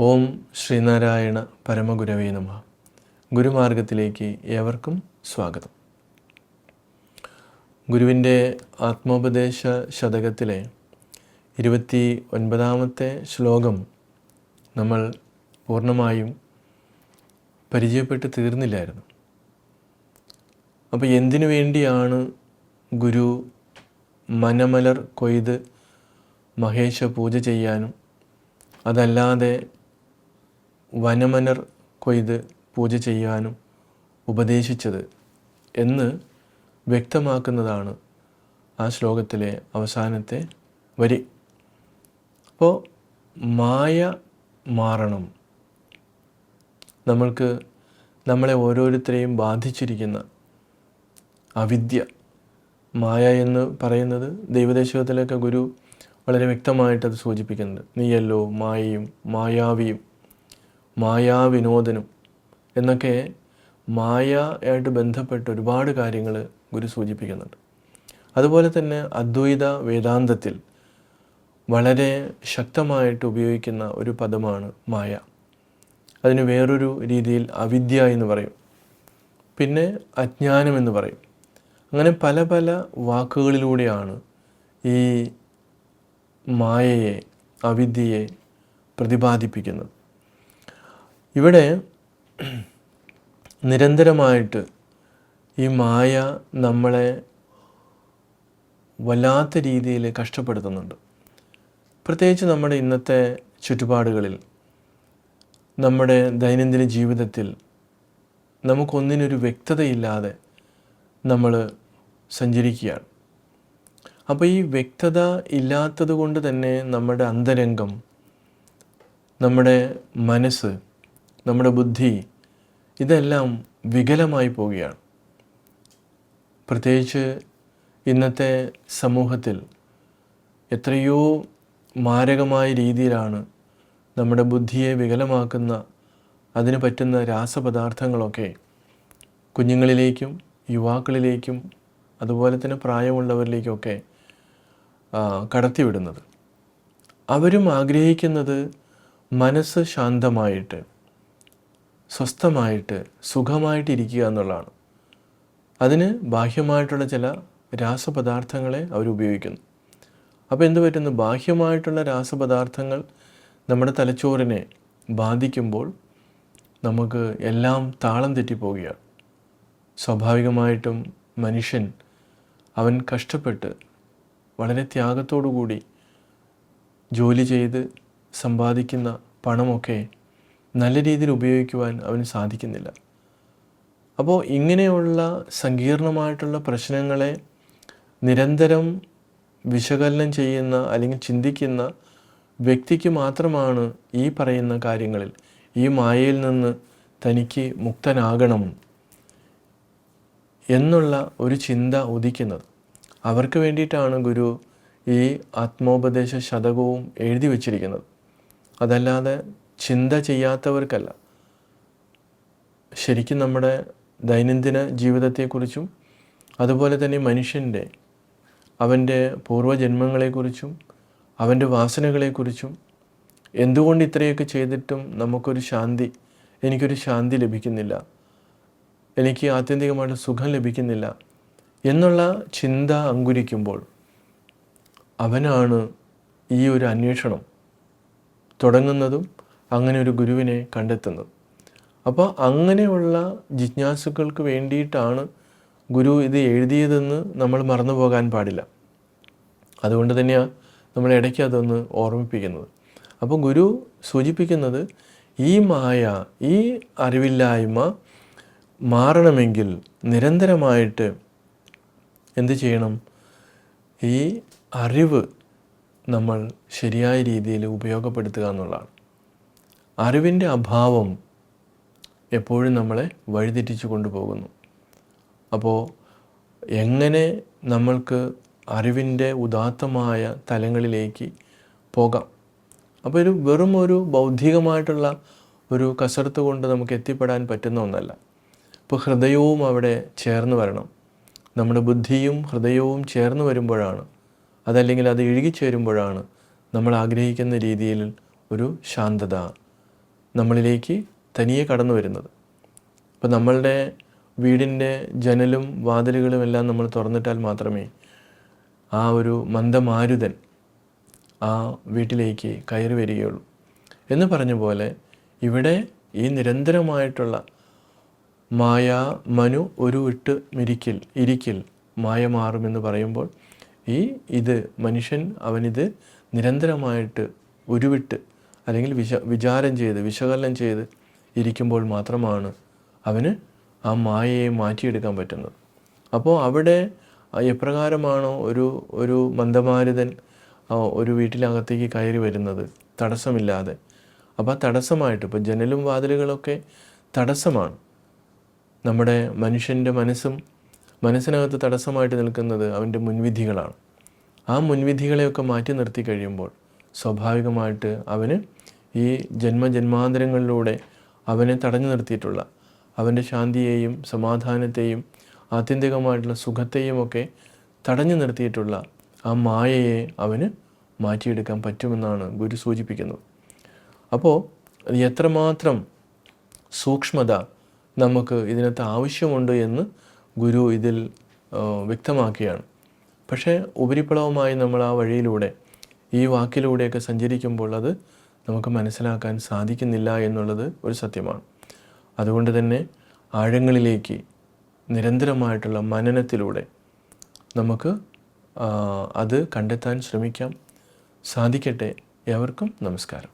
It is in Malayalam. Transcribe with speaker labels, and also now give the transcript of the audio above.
Speaker 1: ഓം ശ്രീനാരായണ പരമഗുരവേ നമഃ. ഗുരുമാർഗത്തിലേക്ക് ഏവർക്കും സ്വാഗതം. ഗുരുവിൻ്റെ ആത്മോപദേശ ശതകത്തിലെ 29ാമത്തെ ശ്ലോകം നമ്മൾ പൂർണ്ണമായും പരിചയപ്പെട്ട് തീർന്നില്ലായിരുന്നു. അപ്പോൾ എന്തിനു വേണ്ടിയാണ് ഗുരു മനമലർ കൊയ്ത് മഹേശ പൂജ ചെയ്യാനും അതല്ലാതെ വനമലർ കൊയ്ത് പൂജ ചെയ്യാനും ഉപദേശിച്ചത് എന്ന് വ്യക്തമാക്കുന്നതാണ് ആ ശ്ലോകത്തിലെ അവസാനത്തെ വരി. അപ്പോൾ മായ മാറണം. നമ്മളെ ഓരോരുത്തരെയും ബാധിച്ചിരിക്കുന്ന അവിദ്യ, മായ എന്ന് പറയുന്നത് ദൈവദേശത്തിലൊക്കെ ഗുരു വളരെ വ്യക്തമായിട്ടത് സൂചിപ്പിക്കുന്നുണ്ട്. നീയല്ലോ മായയും മായാവിയും മായാവിനോദനും എന്നൊക്കെ മായയായിട്ട് ബന്ധപ്പെട്ട് ഒരുപാട് കാര്യങ്ങൾ ഗുരു സൂചിപ്പിക്കുന്നുണ്ട്. അതുപോലെ തന്നെ അദ്വൈത വേദാന്തത്തിൽ വളരെ ശക്തമായിട്ട് ഉപയോഗിക്കുന്ന ഒരു പദമാണ് മായ. അതിന് വേറൊരു രീതിയിൽ അവിദ്യ എന്ന് പറയും, പിന്നെ അജ്ഞാനം എന്ന് പറയും. അങ്ങനെ പല പല വാക്കുകളിലൂടെയാണ് ഈ മായയെ, അവിദ്യയെ പ്രതിപാദിപ്പിക്കുന്നത്. ഇവിടെ നിരന്തരമായിട്ട് ഈ മായ നമ്മളെ വല്ലാത്ത രീതിയിൽ കഷ്ടപ്പെടുത്തുന്നുണ്ട്. പ്രത്യേകിച്ച് നമ്മുടെ ഇന്നത്തെ ചുറ്റുപാടുകളിൽ, നമ്മുടെ ദൈനംദിന ജീവിതത്തിൽ നമുക്കൊന്നിനൊരു വ്യക്തതയില്ലാതെ നമ്മൾ സഞ്ചരിക്കുകയാണ്. അപ്പോൾ ഈ വ്യക്തത ഇല്ലാത്തത് കൊണ്ട് തന്നെ നമ്മുടെ അന്തരംഗം, നമ്മുടെ മനസ്സ്, നമ്മുടെ ബുദ്ധി ഇതെല്ലാം വികലമായി പോവുകയാണ്. പ്രത്യേകിച്ച് ഇന്നത്തെ സമൂഹത്തിൽ എത്രയോ മാരകമായ രീതിയിലാണ് നമ്മുടെ ബുദ്ധിയെ വികലമാക്കുന്ന അതിന് പറ്റുന്ന രാസപദാർത്ഥങ്ങളൊക്കെ കുഞ്ഞുങ്ങളിലേക്കും യുവാക്കളിലേക്കും അതുപോലെ തന്നെ പ്രായമുള്ളവരിലേക്കൊക്കെ കടത്തിവിടുന്നത്. അവരും ആഗ്രഹിക്കുന്നത് മനസ്സ് ശാന്തമായിട്ട്, സ്വസ്ഥമായിട്ട്, സുഖമായിട്ടിരിക്കുക എന്നുള്ളതാണ്. അതിന് ബാഹ്യമായിട്ടുള്ള ചില രാസപദാർത്ഥങ്ങളെ അവരുപയോഗിക്കുന്നു. അപ്പോൾ എന്ത് പറ്റുന്നു? ബാഹ്യമായിട്ടുള്ള രാസപദാർത്ഥങ്ങൾ നമ്മുടെ തലച്ചോറിനെ ബാധിക്കുമ്പോൾ നമുക്ക് എല്ലാം താളം തെറ്റിപ്പോവുകയാണ്. സ്വാഭാവികമായിട്ടും മനുഷ്യൻ അവൻ കഷ്ടപ്പെട്ട് വളരെ ത്യാഗത്തോടു കൂടി ജോലി ചെയ്ത് സമ്പാദിക്കുന്ന പണമൊക്കെ നല്ല രീതിയിൽ ഉപയോഗിക്കുവാൻ അവന് സാധിക്കുന്നില്ല. അപ്പോൾ ഇങ്ങനെയുള്ള സങ്കീർണമായിട്ടുള്ള പ്രശ്നങ്ങളെ നിരന്തരം വിശകലനം ചെയ്യുന്ന അല്ലെങ്കിൽ ചിന്തിക്കുന്ന വ്യക്തിക്ക് മാത്രമാണ് ഈ പറയുന്ന കാര്യങ്ങളിൽ, ഈ മായയിൽ നിന്ന് തനിക്ക് മുക്തനാകണം എന്നുള്ള ഒരു ചിന്ത ഉദിക്കുന്നത്. അവർക്ക് വേണ്ടിയിട്ടാണ് ഗുരു ഈ ആത്മോപദേശ ശതകവും എഴുതി വച്ചിരിക്കുന്നത്. അതല്ലാതെ ചിന്ത ചെയ്യാത്തവർക്കല്ല. ശരിക്കും നമ്മുടെ ദൈനംദിന ജീവിതത്തെക്കുറിച്ചും അതുപോലെ തന്നെ മനുഷ്യൻ്റെ അവൻ്റെ പൂർവ്വജന്മങ്ങളെക്കുറിച്ചും അവൻ്റെ വാസനകളെക്കുറിച്ചും എന്തുകൊണ്ട് ഇത്രയൊക്കെ ചെയ്തിട്ടും എനിക്കൊരു ശാന്തി ലഭിക്കുന്നില്ല, എനിക്ക് ആത്യന്തികമായിട്ട് സുഖം ലഭിക്കുന്നില്ല എന്നുള്ള ചിന്ത അങ്കുരിക്കുമ്പോൾ അവനാണ് ഈ ഒരു അന്വേഷണം തുടങ്ങുന്നതും അങ്ങനെ ഒരു ഗുരുവിനെ കണ്ടെത്തുന്നതും. അപ്പോൾ അങ്ങനെയുള്ള ജിജ്ഞാസുക്കൾക്ക് വേണ്ടിയിട്ടാണ് ഗുരു ഇത് എഴുതിയതെന്ന് നമ്മൾ മറന്നു പോകാൻ പാടില്ല. അതുകൊണ്ട് തന്നെയാണ് നമ്മൾ ഇടയ്ക്ക് അതൊന്ന് ഓർമ്മിപ്പിക്കുന്നത്. അപ്പോൾ ഗുരു സൂചിപ്പിക്കുന്നത് ഈ മായ, ഈ അറിവില്ലായ്മ മാറണമെങ്കിൽ നിരന്തരമായിട്ട് എന്ത് ചെയ്യണം? ഈ അറിവ് നമ്മൾ ശരിയായ രീതിയിൽ ഉപയോഗപ്പെടുത്തുക എന്നുള്ളതാണ്. അറിവിൻ്റെ അഭാവം എപ്പോഴും നമ്മളെ വഴിതെറ്റിച്ചു കൊണ്ടുപോകുന്നു. അപ്പോൾ എങ്ങനെ നമ്മൾക്ക് അറിവിൻ്റെ ഉദാത്തമായ തലങ്ങളിലേക്ക് പോകാം? അപ്പോൾ വെറും ഒരു ബൗദ്ധികമായിട്ടുള്ള ഒരു കസരത്ത് കൊണ്ട് നമുക്ക് എത്തിപ്പെടാൻ പറ്റുന്ന ഒന്നല്ല. ഇപ്പോൾ ഹൃദയവും അവിടെ ചേർന്ന് വരണം. നമ്മുടെ ബുദ്ധിയും ഹൃദയവും ചേർന്ന് വരുമ്പോഴാണ്, അതല്ലെങ്കിൽ അത് ഇഴുകിച്ചേരുമ്പോഴാണ് നമ്മൾ ആഗ്രഹിക്കുന്ന രീതിയിൽ ഒരു ശാന്തത, നമ്മളിലേക്ക് തനിയെ കടന്നു വരുന്നത്. ഇപ്പോൾ നമ്മളുടെ വീടിൻ്റെ ജനലും വാതിലുകളും എല്ലാം നമ്മൾ തുറന്നിട്ടാൽ മാത്രമേ ആ ഒരു മന്ദമാരുതൻ ആ വീട്ടിലേക്ക് കയറി വരികയുള്ളൂ. എന്ന് പറഞ്ഞ പോലെ ഇവിടെ ഈ നിരന്തരമായിട്ടുള്ള മായ മനു ഒരു വിട്ട് ഇരിക്കിൽ മായ മാറുമെന്ന് പറയുമ്പോൾ ഇത് മനുഷ്യൻ അവനിത് നിരന്തരമായിട്ട് ഉരുവിട്ട് അല്ലെങ്കിൽ വിചാരം ചെയ്ത് വിശകലനം ചെയ്ത് ഇരിക്കുമ്പോൾ മാത്രമാണ് അവന് ആ മായയെ മാറ്റിയെടുക്കാൻ പറ്റുന്നത്. അപ്പോൾ അവിടെ എപ്രകാരമാണോ ഒരു മന്ദമാരുതൻ ഒരു വീട്ടിനകത്തേക്ക് കയറി വരുന്നത് തടസ്സമില്ലാതെ, അപ്പോൾ ആ തടസ്സമായിട്ട് ഇപ്പോൾ ജനലും വാതിലുകളൊക്കെ തടസ്സമാണ്. നമ്മുടെ മനുഷ്യൻ്റെ മനസ്സിനകത്ത് തടസ്സമായിട്ട് നിൽക്കുന്നത് അവൻ്റെ മുൻവിധികളാണ്. ആ മുൻവിധികളെയൊക്കെ മാറ്റി നിർത്തി കഴിയുമ്പോൾ സ്വാഭാവികമായിട്ട് അവന് ഈ ജന്മജന്മാന്തരങ്ങളിലൂടെ അവനെ തടഞ്ഞു നിർത്തിയിട്ടുള്ള അവൻ്റെ ശാന്തിയെയും സമാധാനത്തെയും ആത്യന്തികമായിട്ടുള്ള സുഖത്തെയും ഒക്കെ തടഞ്ഞു നിർത്തിയിട്ടുള്ള ആ മായയെ അവന് മാറ്റിയെടുക്കാൻ പറ്റുമെന്നാണ് ഗുരു സൂചിപ്പിക്കുന്നത്. അപ്പോൾ എത്രമാത്രം സൂക്ഷ്മത നമുക്ക് ഇതിനകത്ത് ആവശ്യമുണ്ട് എന്ന് ഗുരു ഇതിൽ വ്യക്തമാക്കുകയാണ്. പക്ഷേ ഉപരിപ്ലവമായി നമ്മൾ ആ വഴിയിലൂടെ ഈ വാക്കിലൂടെയൊക്കെ സഞ്ചരിക്കുമ്പോൾ അത് നമുക്ക് മനസ്സിലാക്കാൻ സാധിക്കുന്നില്ല എന്നുള്ളത് ഒരു സത്യമാണ്. അതുകൊണ്ട് തന്നെ ആഴങ്ങളിലേക്ക് നിരന്തരമായിട്ടുള്ള മനനത്തിലൂടെ നമുക്ക് അത് കണ്ടെത്താൻ ശ്രമിക്കാം. സാധിക്കട്ടെ. ഏവർക്കും നമസ്കാരം.